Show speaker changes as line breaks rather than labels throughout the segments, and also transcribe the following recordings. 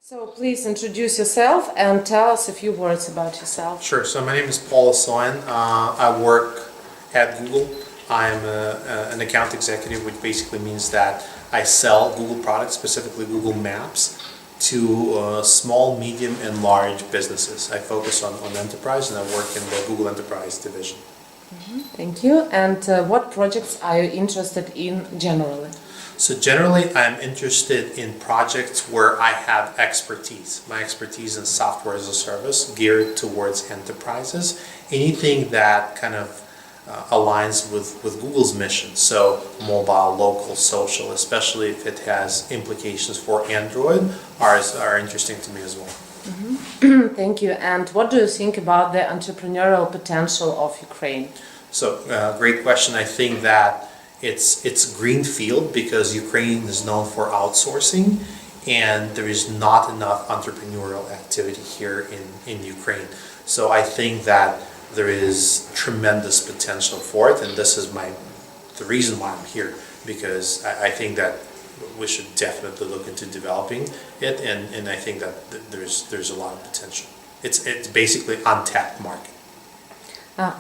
So please introduce yourself and tell us a few words about yourself.
Sure. So my name is Paul Asoyan. I work at Google. I'm an account executive, which basically means that I sell Google products, specifically Google Maps, to small, medium, and large businesses. I focus on enterprise, and I work in the Google Enterprise division.
Thank you. And what projects are you interested in generally?
So generally, I'm interested in projects where I have expertise. My expertise in software as a service geared towards enterprises. Anything that kind of aligns with Google's mission. So mobile, local, social, especially if it has implications for Android, are interesting to me as well.
Thank you. And what do you think about the entrepreneurial potential of Ukraine?
So great question. I think that it's green field because Ukraine is known for outsourcing, and there is not enough entrepreneurial activity here in Ukraine. So I think that there is tremendous potential for it, and this is the reason why I'm here, because I think that we should definitely look into developing it, and I think that there's a lot of potential. It's basically untapped market.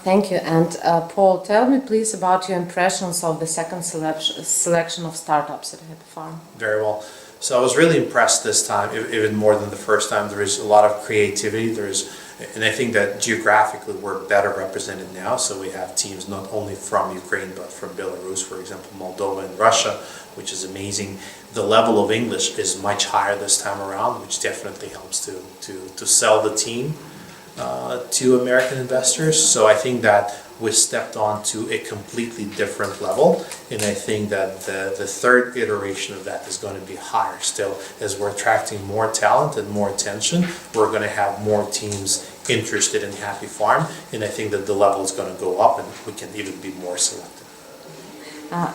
Thank you. And Paul, tell me please about your impressions of the second selection of startups at Happy Farm.
Very well. So I was really impressed this time, even more than the first time. There is a lot of creativity. And I think that geographically we're better represented now. So we have teams not only from Ukraine but from Belarus, for example, Moldova and Russia, which is amazing. The level of English is much higher this time around, which definitely helps to sell the team to American investors. So I think that we stepped on to a completely different level, and I think that the third iteration of that is going to be higher still. As we're attracting more talent and more attention, we're going to have more teams interested in Happy Farm, and I think that the level is going to go up and we can even be more selective.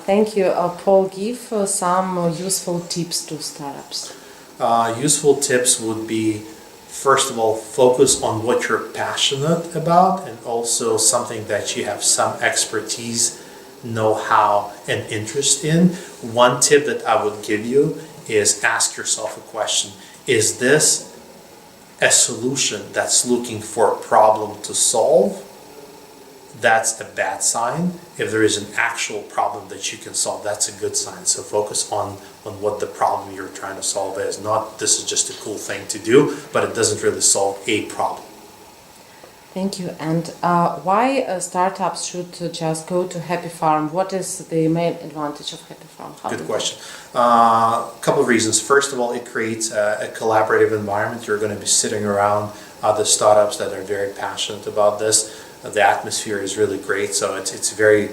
Thank you. Paul, give some useful tips to startups.
Useful tips would be, first of all, focus on what you're passionate about, and also something that you have some expertise, know-how, and interest in. One tip that I would give you is ask yourself a question. Is this a solution that's looking for a problem to solve? That's a bad sign. If there is an actual problem that you can solve, that's a good sign. So focus on what the problem you're trying to solve is. Not this is just a cool thing to do, but it doesn't really solve a problem.
Thank you. And why startups should just go to Happy Farm? What is the main advantage of Happy Farm?
Good question. A couple of reasons. First of all, it creates a collaborative environment. You're going to be sitting around other startups that are very passionate about this. The atmosphere is really great, so it's a very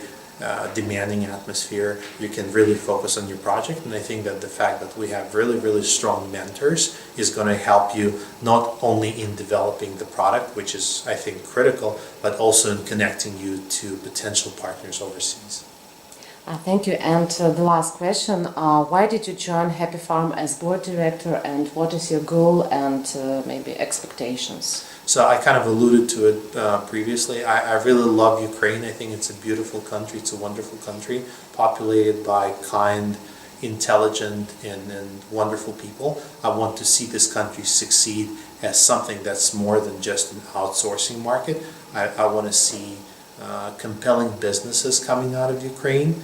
demanding atmosphere. You can really focus on your project, and I think that the fact that we have really strong mentors is going to help you not only in developing the product, which is, I think, critical, but also in connecting you to potential partners overseas.
Thank you. And the last question, why did you join Happy Farm as board director, and what is your goal and maybe expectations?
So I kind of alluded to it previously. I really love Ukraine. I think it's a beautiful country. It's a wonderful country, populated by kind, intelligent, and wonderful people. I want to see this country succeed as something that's more than just an outsourcing market. I want to see compelling businesses coming out of Ukraine,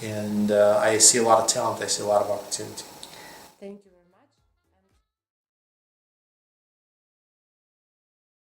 and I see a lot of talent. I see a lot of opportunity.
Thank you.